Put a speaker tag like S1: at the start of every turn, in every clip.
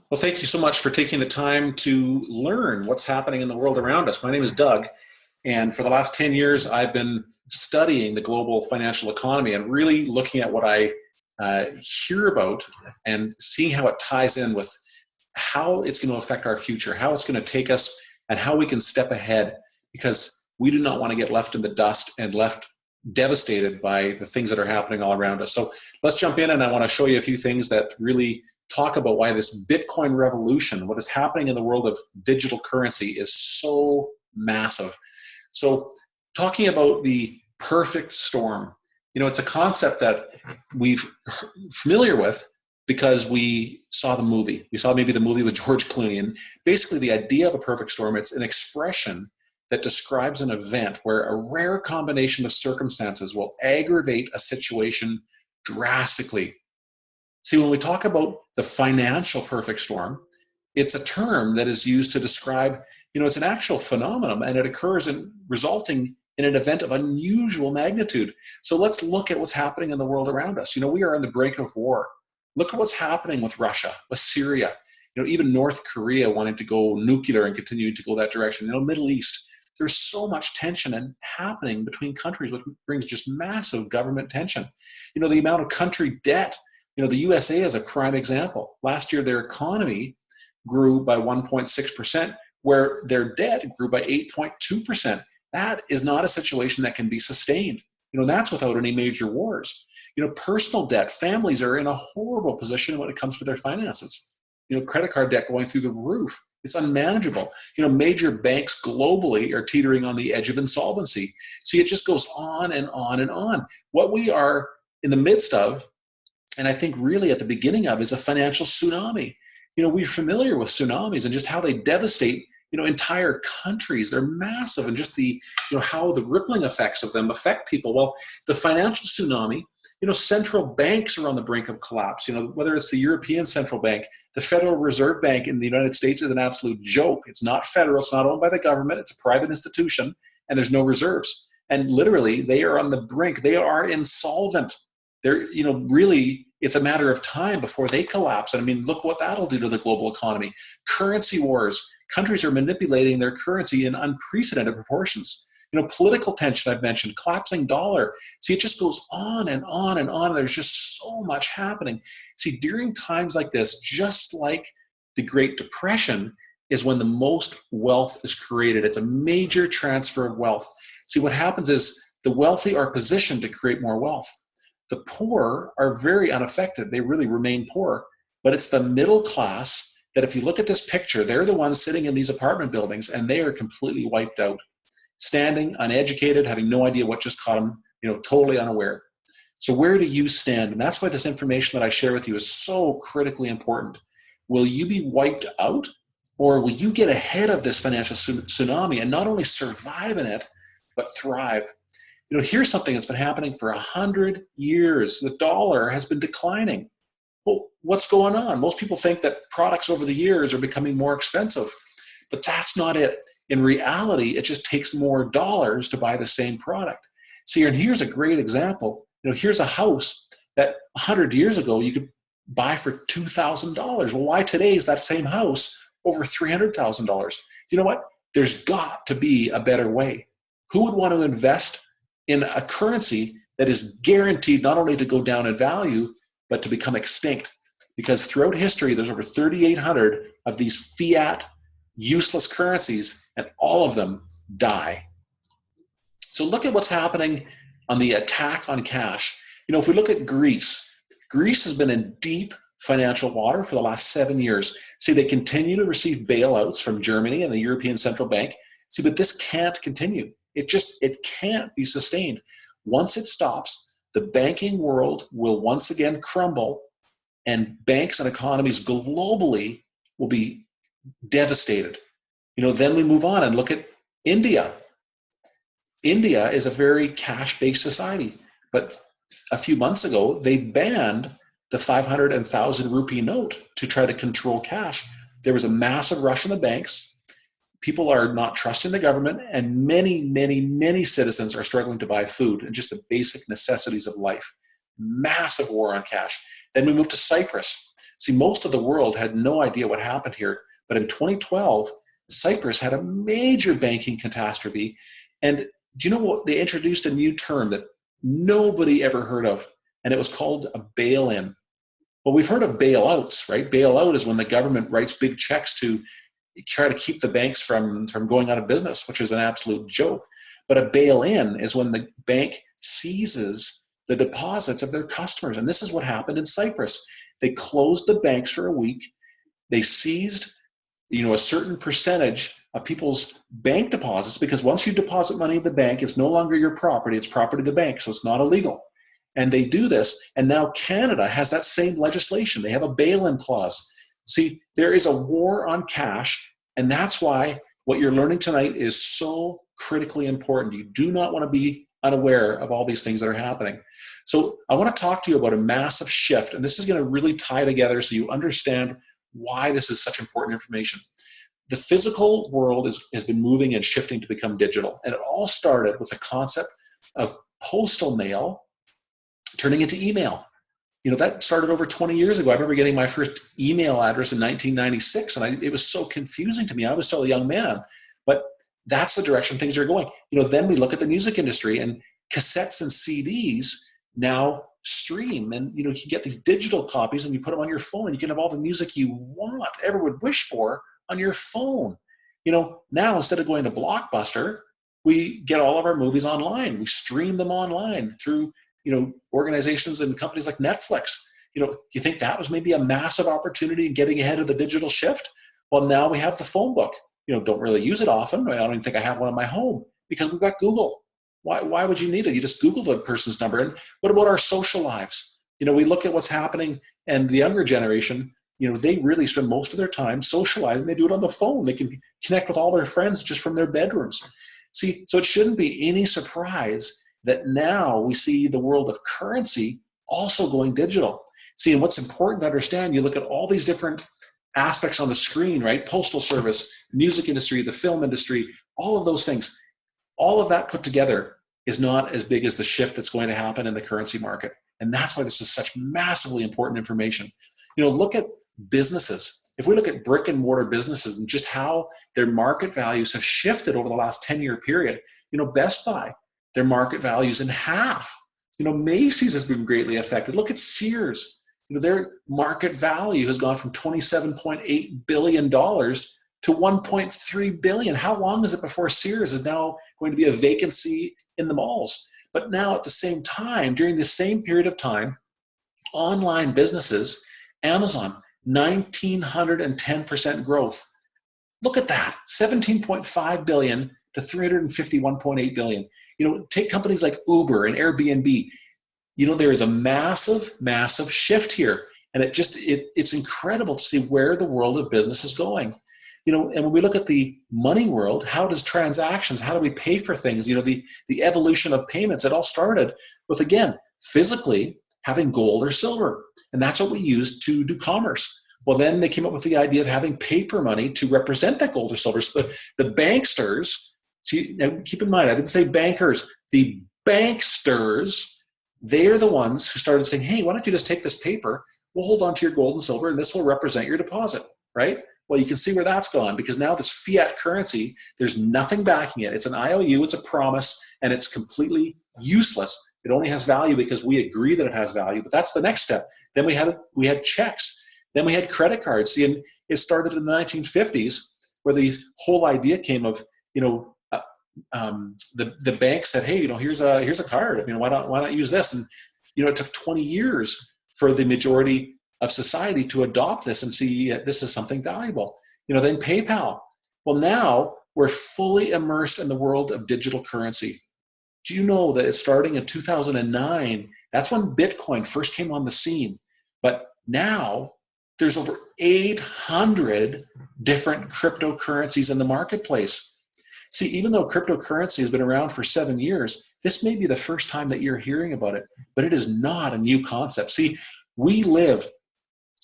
S1: Well, thank you so much for taking the time to learn what's happening in the world around us. My name is Doug, and for the last 10 years, I've been studying the global financial economy and really looking at what I hear about and seeing how it ties in with how it's going to affect our future, how it's going to take us, and how we can step ahead, because we do not want to get left in the dust and left devastated by the things that are happening all around us. So let's jump in, and I want to show you a few things that really talk about why this Bitcoin revolution, what is happening in the world of digital currency, is so massive. So talking about the perfect storm, it's a concept that we're familiar with because we saw the movie. We saw maybe the movie with George Clooney. And basically the idea of a perfect storm, it's an expression that describes an event where a rare combination of circumstances will aggravate a situation drastically. See, when we talk about the financial perfect storm, it's a term that is used to describe, it's an actual phenomenon, and it occurs in resulting in an event of unusual magnitude. So let's look at what's happening in the world around us. We are on the brink of war. Look at what's happening with Russia, with Syria, even North Korea wanting to go nuclear and continuing to go that direction. Middle East, there's so much tension and happening between countries, which brings just massive government tension. The amount of country debt. The USA is a prime example. Last year, their economy grew by 1.6%, where their debt grew by 8.2%. That is not a situation that can be sustained. That's without any major wars. Personal debt, families are in a horrible position when it comes to their finances. Credit card debt going through the roof. It's unmanageable. Major banks globally are teetering on the edge of insolvency. See, it just goes on and on and on. What we are in the midst of, and I think really at the beginning of, is a financial tsunami. We're familiar with tsunamis and just how they devastate, entire countries. They're massive, and just the, how the rippling effects of them affect people. Well, the financial tsunami, central banks are on the brink of collapse. Whether it's the European Central Bank, the Federal Reserve Bank in the United States is an absolute joke. It's not federal, it's not owned by the government, it's a private institution, and there's no reserves. And literally, they are on the brink. They are insolvent. They're, really, it's a matter of time before they collapse. And look what that'll do to the global economy. Currency wars. Countries are manipulating their currency in unprecedented proportions. Political tension, I've mentioned, collapsing dollar. See, it just goes on and on and on. There's just so much happening. See, during times like this, just like the Great Depression, is when the most wealth is created. It's a major transfer of wealth. See, what happens is the wealthy are positioned to create more wealth. The poor are very unaffected. They really remain poor. But it's the middle class that, if you look at this picture, they're the ones sitting in these apartment buildings, and they are completely wiped out. Standing, uneducated, having no idea what just caught them, totally unaware. So where do you stand? And that's why this information that I share with you is so critically important. Will you be wiped out, or will you get ahead of this financial tsunami and not only survive in it, but thrive? Here's something that's been happening for 100 years. The dollar has been declining. Well, what's going on? Most people think that products over the years are becoming more expensive, but that's not it. In reality, it just takes more dollars to buy the same product. See, and here's a great example. Here's a house that 100 years ago you could buy for $2,000. Well, why today is that same house over $300,000? You know what? There's got to be a better way. Who would want to invest in a currency that is guaranteed not only to go down in value, but to become extinct? Because throughout history, there's over 3,800 of these fiat useless currencies, and all of them die. So look at what's happening on the attack on cash. If we look at Greece has been in deep financial water for the last 7 years. See, they continue to receive bailouts from Germany and the European Central Bank. See, but this can't continue. It can't be sustained. Once it stops, the banking world will once again crumble, and banks and economies globally will be devastated. Then we move on and look at India. India is a very cash-based society, but a few months ago, they banned the 500 and 1,000 rupee note to try to control cash. There was a massive rush in the banks. People are not trusting the government, and many citizens are struggling to buy food and just the basic necessities of life. Massive war on cash. Then we moved to Cyprus. See, most of the world had no idea what happened here. But in 2012, Cyprus had a major banking catastrophe. And do you know what? They introduced a new term that nobody ever heard of, and it was called a bail-in. Well, we've heard of bailouts, right? Bailout is when the government writes big checks to try to keep the banks from going out of business, which is an absolute joke. But a bail-in is when the bank seizes the deposits of their customers. And this is what happened in Cyprus. They closed the banks for a week. They seized, a certain percentage of people's bank deposits, because once you deposit money in the bank, it's no longer your property, it's property of the bank, so it's not illegal. And they do this, and now Canada has that same legislation. They have a bail-in clause. See, there is a war on cash, and that's why what you're learning tonight is so critically important. You do not want to be unaware of all these things that are happening. So I want to talk to you about a massive shift, and this is going to really tie together so you understand why this is such important information. The physical world has been moving and shifting to become digital, and it all started with the concept of postal mail turning into email. That started over 20 years ago. I remember getting my first email address in 1996, and it was so confusing to me. I was still a young man, but that's the direction things are going. Then we look at the music industry, and cassettes and CDs now stream, and you can get these digital copies, and you put them on your phone, and you can have all the music you want, ever would wish for, on your phone. Now instead of going to Blockbuster, we get all of our movies online. We stream them online through organizations and companies like Netflix. You think that was maybe a massive opportunity in getting ahead of the digital shift? Well, now we have the phone book. Don't really use it often. I don't even think I have one in my home because we've got Google. Why would you need it? You just Google the person's number. And what about our social lives? We look at what's happening, and the younger generation, they really spend most of their time socializing. They do it on the phone. They can connect with all their friends just from their bedrooms. See, so it shouldn't be any surprise that now we see the world of currency also going digital. See, and what's important to understand, you look at all these different aspects on the screen, right? Postal service, music industry, the film industry, all of those things, all of that put together is not as big as the shift that's going to happen in the currency market. And that's why this is such massively important information. Look at businesses. If we look at brick and mortar businesses and just how their market values have shifted over the last 10-year period, Best Buy, their market values in half. Macy's has been greatly affected. Look at Sears. Their market value has gone from $27.8 billion to $1.3 billion. How long is it before Sears is now going to be a vacancy in the malls? But now at the same time, during the same period of time, online businesses, Amazon, 1,910% growth. Look at that, 17.5 billion to 351.8 billion. Take companies like Uber and Airbnb. There is a massive, massive shift here. And it's incredible to see where the world of business is going. And when we look at the money world, how do we pay for things? The evolution of payments, it all started with, again, physically having gold or silver. And that's what we use to do commerce. Well, then they came up with the idea of having paper money to represent that gold or silver. So the banksters, now keep in mind, I didn't say bankers, the banksters, they're the ones who started saying, hey, why don't you just take this paper, we'll hold on to your gold and silver, and this will represent your deposit, right? Well, you can see where that's gone, because now this fiat currency, there's nothing backing it. It's an IOU, it's a promise, and it's completely useless. It only has value because we agree that it has value, but that's the next step. Then we had checks. Then we had credit cards. See, and it started in the 1950s, where the whole idea came of, the bank said, hey, here's a card. Why not use this? And it took 20 years for the majority of society to adopt this and see this is something valuable. Then PayPal. Well, now we're fully immersed in the world of digital currency. Do you know that it's starting in 2009? That's when Bitcoin first came on the scene. But now there's over 800 different cryptocurrencies in the marketplace. See, even though cryptocurrency has been around for 7 years, this may be the first time that you're hearing about it, but it is not a new concept. See, we live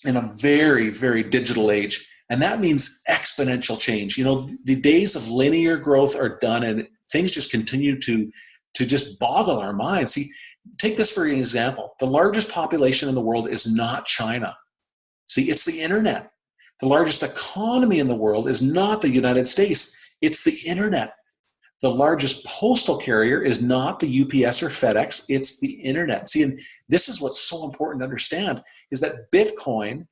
S1: in a very, very digital age, and that means exponential change. The days of linear growth are done, and things just continue to just boggle our minds. See, take this for an example. The largest population in the world is not China. See, it's the internet. The largest economy in the world is not the United States. It's the internet. The largest postal carrier is not the UPS or FedEx. It's the internet. See, and this is what's so important to understand, is that Bitcoin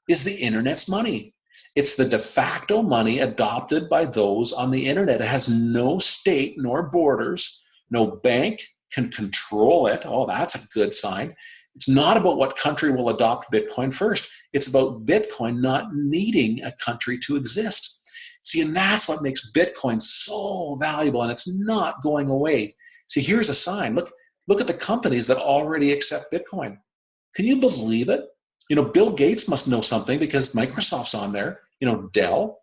S1: is the internet's money. It's the de facto money adopted by those on the internet. It has no state nor borders. No bank can control it. Oh, that's a good sign. It's not about what country will adopt Bitcoin first. It's about Bitcoin not needing a country to exist. See, and that's what makes Bitcoin so valuable, and it's not going away. See, here's a sign. Look at the companies that already accept Bitcoin. Can you believe it? You know, Bill Gates must know something because Microsoft's on there. You know, Dell.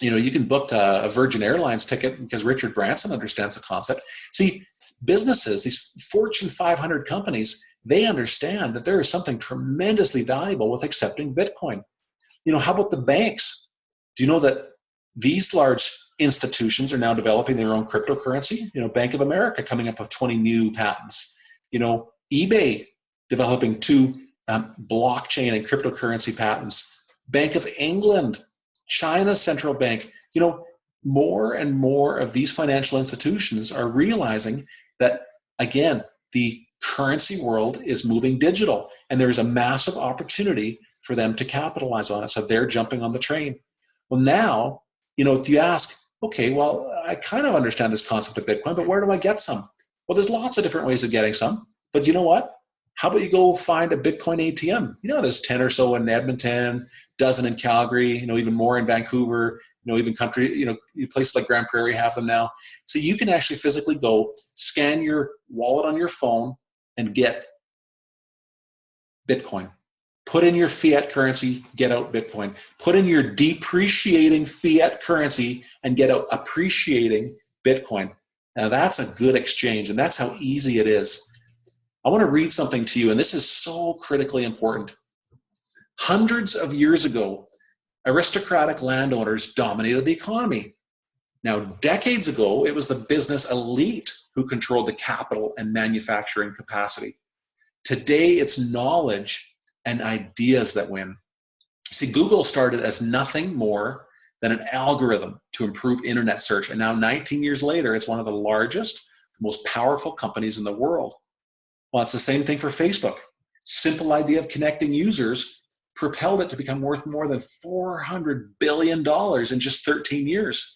S1: You know, you can book a Virgin Airlines ticket because Richard Branson understands the concept. See, businesses, these Fortune 500 companies, they understand that there is something tremendously valuable with accepting Bitcoin. You know, how about the banks? Do you know that these large institutions are now developing their own cryptocurrency? You know, Bank of America coming up with 20 new patents. You know, eBay developing 2 blockchain and cryptocurrency patents. Bank of England, China's central bank. You know, more and more of these financial institutions are realizing that, again, the currency world is moving digital, and there is a massive opportunity for them to capitalize on it. So they're jumping on the train. Well, now, you know, if you ask, okay, well, I kind of understand this concept of Bitcoin, but where do I get some? Well, there's lots of different ways of getting some. But you know what? How about you go find a Bitcoin ATM? You know, there's 10 or so in Edmonton, dozen in Calgary, you know, even more in Vancouver, you know, even country, you know, places like Grand Prairie have them now. So you can actually physically go scan your wallet on your phone and get Bitcoin. Put in your fiat currency, get out Bitcoin. Put in your depreciating fiat currency and get out appreciating Bitcoin. Now that's a good exchange, and that's how easy it is. I want to read something to you, and this is so critically important. Hundreds of years ago, aristocratic landowners dominated the economy. Now, decades ago, it was the business elite who controlled the capital and manufacturing capacity. Today, it's knowledge and ideas that win. See, Google started as nothing more than an algorithm to improve internet search, and now 19 years later, it's one of the largest, most powerful companies in the world. Well, it's the same thing for Facebook. Simple idea of connecting users propelled it to become worth more than $400 billion in just 13 years.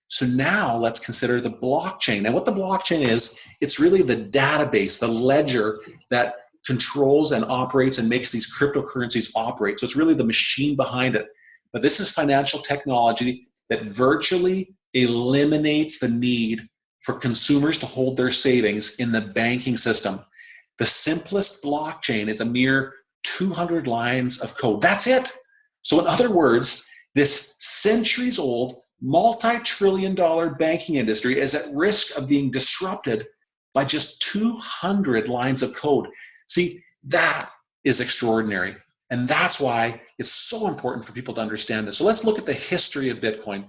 S1: So now let's consider the blockchain. And what the blockchain is, it's really the database, the ledger that controls and operates and makes these cryptocurrencies operate. So it's really the machine behind it. But this is financial technology that virtually eliminates the need for consumers to hold their savings in the banking system. The simplest blockchain is a mere 200 lines of code. That's it. So in other words, this centuries-old, multi-trillion-dollar banking industry is at risk of being disrupted by just 200 lines of code. See, that is extraordinary. And that's why it's so important for people to understand this. So let's look at the history of Bitcoin.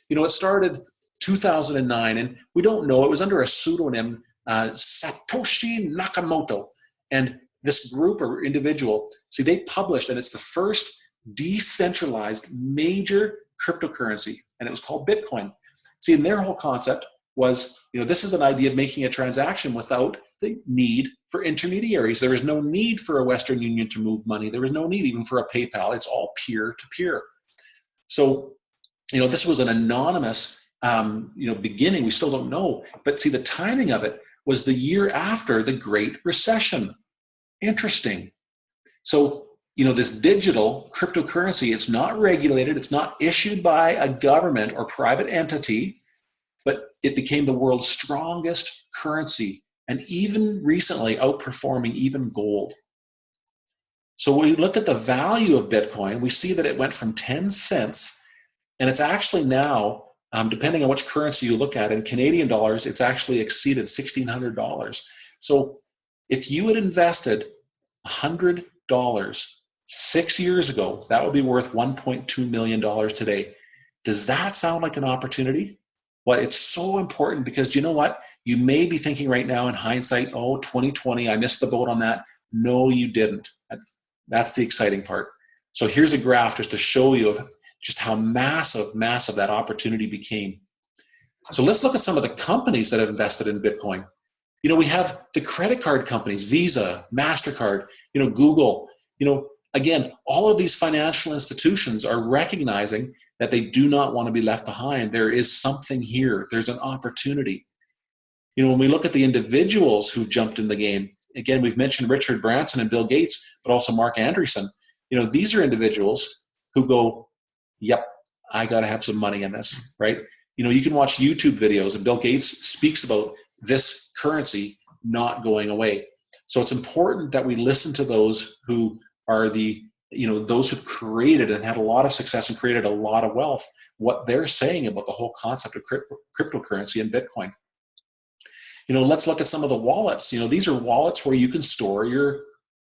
S1: You know, it started 2009, and we don't know. It was under a pseudonym, Satoshi Nakamoto. And this group or individual, see, they published, and it's the first decentralized major cryptocurrency, and it was called Bitcoin. See, and their whole concept was, you know, this is an idea of making a transaction without the need for intermediaries. There is no need for a Western Union to move money. There is no need even for a PayPal. It's all peer-to-peer. So, you know, this was an anonymous, beginning. We still don't know. But see, the timing of it was the year after the Great Recession. Interesting. So, you know, this digital cryptocurrency, it's not regulated. It's not issued by a government or private entity, but it became the world's strongest currency, and even recently outperforming even gold. So when we look at the value of Bitcoin, we see that it went from 10 cents, and it's actually now, depending on which currency you look at, in Canadian dollars, it's actually exceeded $1,600. So if you had invested $100 6 years ago, that would be worth $1.2 million today. Does that sound like an opportunity? Well, it's so important because you know what? You may be thinking right now in hindsight, oh, 2020, I missed the boat on that. No, you didn't. That's the exciting part. So here's a graph just to show you of just how massive that opportunity became. So let's look at some of the companies that have invested in Bitcoin. You know, we have the credit card companies, Visa, MasterCard, you know, Google, you know, again, all of these financial institutions are recognizing that they do not want to be left behind. There is something here. There's an opportunity. You know, when we look at the individuals who jumped in the game, again, we've mentioned Richard Branson and Bill Gates, but also Mark Andreessen. You know, these are individuals who go, yep, I got to have some money in this, right? You know, you can watch YouTube videos and Bill Gates speaks about this currency not going away. So it's important that we listen to those who are the, you know, those who've created and had a lot of success and created a lot of wealth, what they're saying about the whole concept of cryptocurrency and Bitcoin. You know, let's look at some of the wallets. You know, these are wallets where you can store your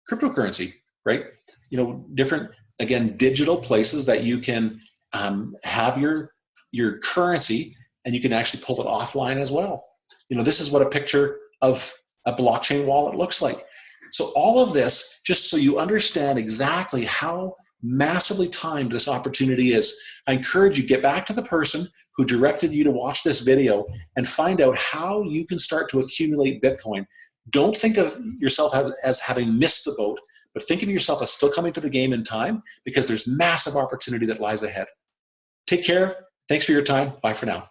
S1: cryptocurrency, right? You know, different, again, digital places that you can have your currency, and you can actually pull it offline as well. You know, this is what a picture of a blockchain wallet looks like. So all of this, just so you understand exactly how massively timed this opportunity is, I encourage you, get back to the person who directed you to watch this video and find out how you can start to accumulate Bitcoin. Don't think of yourself as having missed the boat, but think of yourself as still coming to the game in time, because there's massive opportunity that lies ahead. Take care. Thanks for your time. Bye for now.